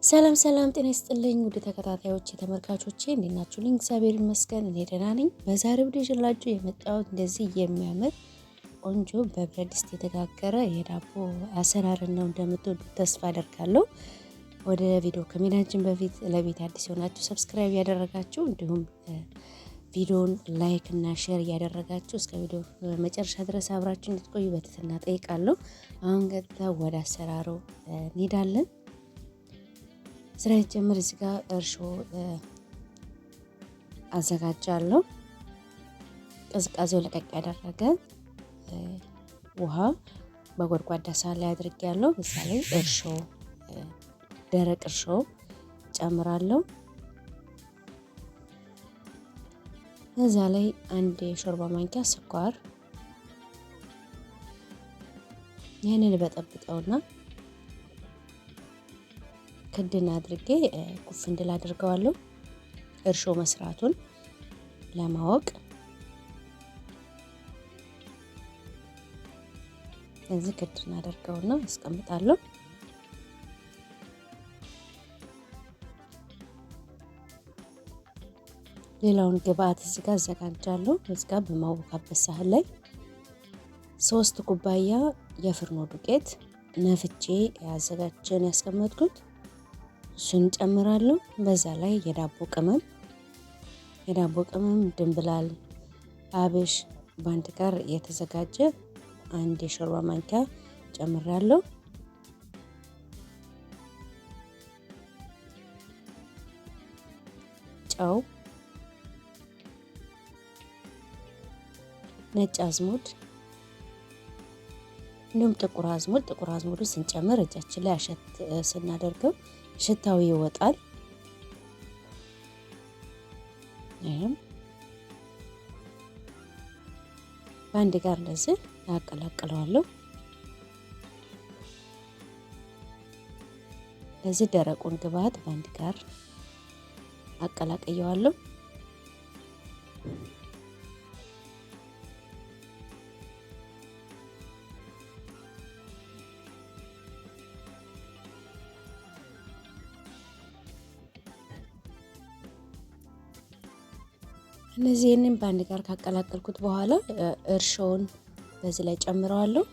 ሰላም ሰላም ጤና ይስጥልኝ ውድ ተከታታዮች ተመልካቾቼ እንዴት ናችሁልኝ? እግዚአብሔር ይመስገን እኔ ደህና ነኝ። በዛሬው ቪዲዮ ይዤላችሁ የመጣሁት እንደዚህ የሚያምር ቆንጆ በብረት ድስት የተጋገረ የዳቦ አሰራር ነው። እንደምትወዱት ተስፋ አደርጋለሁ። ወደ ቪዲዮ ከመሄዳችን በፊት ለቤት አዲስ የሆናችሁ ሰብስክራይብ ያደረጋችሁ እንዲሁም ቪዲዮን ላይክ እና ሼር እያደረጋችሁ እስከ ቪዲዮ መጨረሻ ድረስ አብራችሁ እንድትቆዩ በትህትና ጠይቃለሁ። አሁን ቀጥታ ወደ አሰራሩ እንሄዳለን። ስራ ጀምር እዚህ ጋር እርሾ አዘጋጃለሁ። ቅዝቃዜው ለቀቅ ያደረገ ውሃ በጎድጓዳ ሳህን ላይ አድርጌያለሁ። በዛ ላይ እርሾ ደረቅ እርሾ ጨምራለሁ። እዛ ላይ አንድ የሾርባ ማንኪያ ስኳር ይህንን በጠብጠውና ክድን አድርጌ ኩፍ እንድል አድርገዋለሁ። እርሾ መስራቱን ለማወቅ እዚህ ክድን አድርገውና አስቀምጣለሁ። ሌላውን ግብአት እዚህ ጋር አዘጋጃለሁ። እዚህ ጋር በማወካበት ሳህን ላይ 3 ኩባያ የፍርኖ ዱቄት ነፍቼ ያዘጋጀን ያስቀመጥኩት እሱን ጨምራለሁ። በዛ ላይ የዳቦ ቅመም ድንብላል፣ አብሽ ባንድ ጋር የተዘጋጀ አንድ የሾርባ ማንኪያ ጨምራለሁ። ጨው፣ ነጭ አዝሙድ እንዲሁም ጥቁር አዝሙድ ስንጨምር እጃችን ላይ አሸት ስናደርገው ሽታው ይወጣል። በአንድ ጋር እንደዚህ አቀላቅለዋለሁ። ለዚህ ደረቁን ግብአት በአንድ ጋር አቀላቅየዋለሁ። እነዚህንም በአንድ ጋር ካቀላቀልኩት በኋላ እርሾውን በዚህ ላይ ጨምረዋለሁ።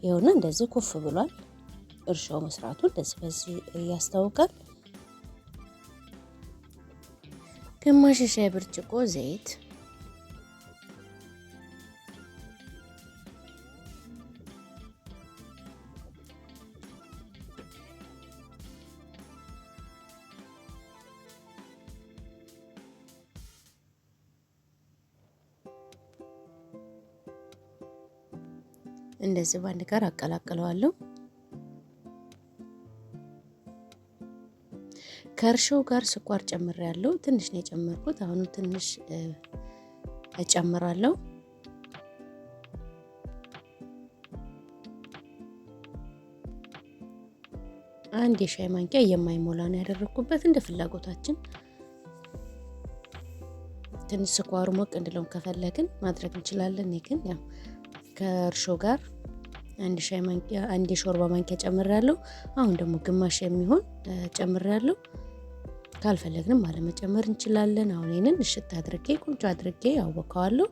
ይኸውና እንደዚህ ኩፍ ብሏል። እርሾው መስራቱ እንደዚህ በዚህ ያስታውቃል። ግማሽ ሻይ ብርጭቆ ዘይት፣ እንደዚህ በአንድ ጋር አቀላቅለዋለሁ። ከእርሾው ጋር ስኳር ጨምሬያለሁ። ትንሽ ነው የጨመርኩት። አሁንም ትንሽ እጨምራለሁ። አንድ የሻይ ማንኪያ የማይሞላ ነው ያደረኩበት። እንደ ፍላጎታችን ትንሽ ስኳሩ ሞቅ እንድለው ከፈለግን ማድረግ እንችላለን። እኔ ግን ያው ከእርሾ ጋር አንድ የሾርባ ማንኪያ ጨምሬያለሁ። አሁን ደግሞ ግማሽ የሚሆን ጨምሬያለሁ። ካልፈለግንም አለመጨመር እንችላለን። አሁን ይሄንን እሽት አድርጌ ቆንጆ አድርጌ አወካዋለሁ።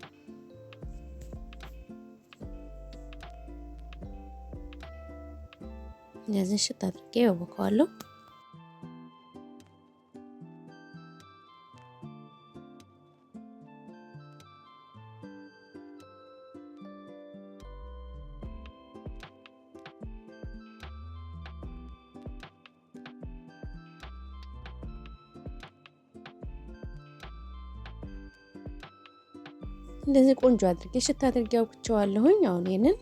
እንደዚህ እሽት አድርጌ አወካዋለሁ። እንደዚህ ቆንጆ አድርጌ ሽታ አድርጌ አውቅቸዋለሁኝ። አሁን ይሄንን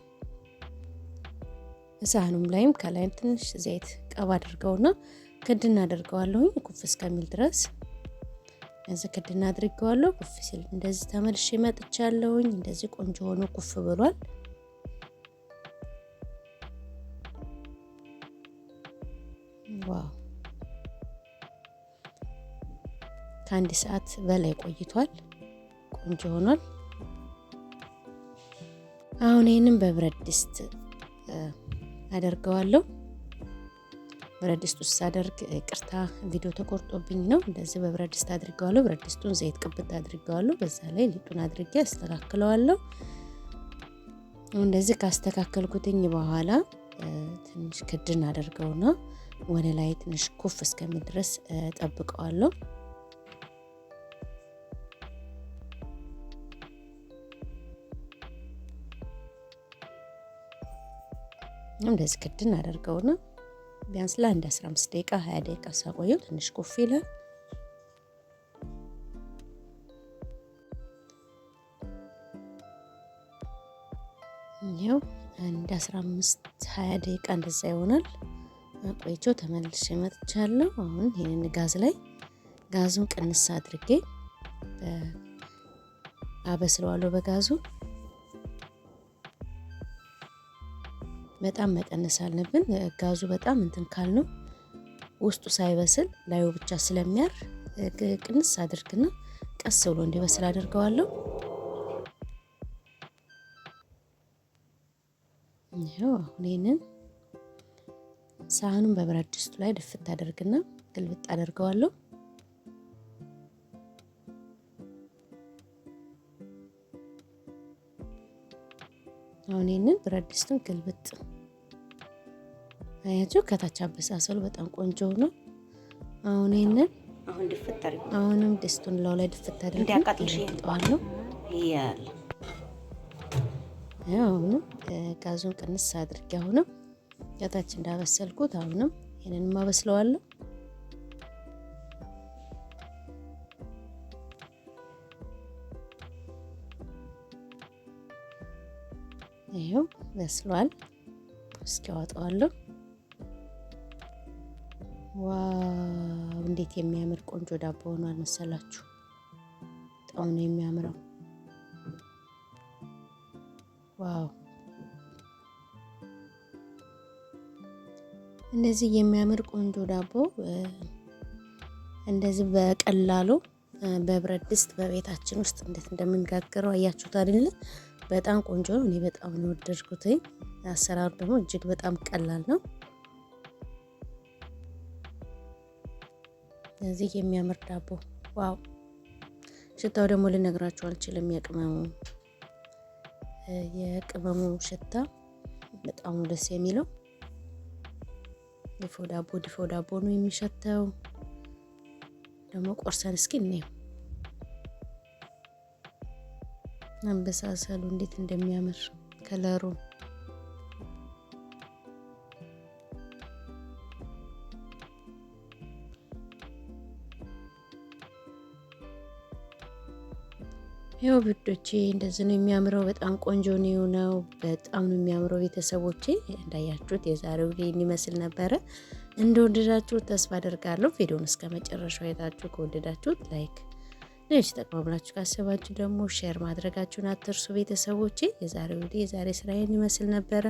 ሳህኑም ላይም ከላይም ትንሽ ዘይት ቀባ አድርገውና ክድና አድርገዋለሁኝ ኩፍ እስከሚል ድረስ። እዚህ ክድና አድርገዋለሁ። ኩፍ ሲል እንደዚህ ተመልሼ መጥቻለሁኝ። እንደዚህ ቆንጆ ሆኖ ኩፍ ብሏል። ዋው! ከአንድ ሰዓት በላይ ቆይቷል። ቆንጆ ሆኗል። አሁን ይሄንን በብረት ድስት አደርገዋለሁ። ብረት ድስት ውስጥ ሳደርግ ቅርታ ቪዲዮ ተቆርጦብኝ ነው። እንደዚህ በብረት ድስት አድርገዋለሁ። ብረት ድስቱን ዘይት ቅብት አድርገዋለሁ። በዛ ላይ ሊጡን አድርጌ አስተካክለዋለሁ። እንደዚህ ካስተካከልኩትኝ በኋላ ትንሽ ክድን አደርገውና ወደ ላይ ትንሽ ኩፍ እስከሚል ድረስ ጠብቀዋለሁ። እንደዚህ ክድን አደርገውና ቢያንስ ለአንድ 15 ደቂቃ 20 ደቂቃ ሳቆየው ትንሽ ኩፍ ይላል። ይኸው አንድ 15 20 ደቂቃ እንደዛ ይሆናል። ቆይቼው ተመልሼ መጥቻለሁ። አሁን ይሄንን ጋዝ ላይ ጋዙን ቅንስ አድርጌ አበስለዋለሁ። በጋዙ በጣም መቀነስ አለብን። ጋዙ በጣም እንትን ካልነው ውስጡ ሳይበስል ላዩ ብቻ ስለሚያር ቅንስ አድርግና ቀስ ብሎ እንዲበስል አደርገዋለሁ። ይሄው አሁን ይሄንን ሳህኑን በብረት ድስቱ ላይ ድፍት አደርግና ግልብጥ አደርገዋለሁ። አሁን ይሄንን ብረት ድስቱን ግልብጥ አያችሁ፣ ከታች አበሳሰሉ በጣም ቆንጆ ነው። አሁን ይሄንን አሁንም ድስቱን ላይ ድፍት አደርገዋለሁ። አሁንም ጋዙን ቅንስ አድርጌ አሁንም ከታች እንዳበሰልኩት አሁንም ይሄንን ማበስለዋለሁ። ይሄው በስሏል። እስኪ አወጣዋለሁ። ዋው እንዴት የሚያምር ቆንጆ ዳቦ ሆኗል መሰላችሁ! በጣም ነው የሚያምረው። ዋው እንደዚህ የሚያምር ቆንጆ ዳቦ እንደዚህ በቀላሉ በብረት ድስት በቤታችን ውስጥ እንዴት እንደምንጋግረው አያችሁት አይደል? በጣም ቆንጆ ነው። እኔ በጣም ነው ወደድኩት። አሰራሩ ደግሞ እጅግ በጣም ቀላል ነው። እዚህ የሚያምር ዳቦ ዋው! ሽታው ደግሞ ልነግራችሁ አልችልም። የቅመሙ ሽታ በጣም ደስ የሚለው ድፎ ዳቦ ነው የሚሸተው። ደግሞ ቆርሰን እስኪ እንየው አበሳሰሉ እንዴት እንደሚያምር ከለሩ። ያው ብዶቼ እንደዚህ ነው የሚያምረው። በጣም ቆንጆ ነው። በጣም ነው የሚያምረው። ቤተሰቦቼ እንዳያችሁት የዛሬው ቪዲዮ ይመስል ነበረ። እንደወደዳችሁት ተስፋ አደርጋለሁ። ቪዲዮውን እስከ መጨረሻው አይታችሁ ከወደዳችሁት ላይክ ነሽ ተቀባብላችሁ ካሰባችሁ ደግሞ ሼር ማድረጋችሁን አትርሱ። ቤተሰቦቼ የዛሬ ስራዬን ይመስል ነበረ።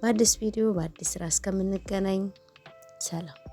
በአዲስ ቪዲዮ በአዲስ ስራ እስከምንገናኝ ሰላም።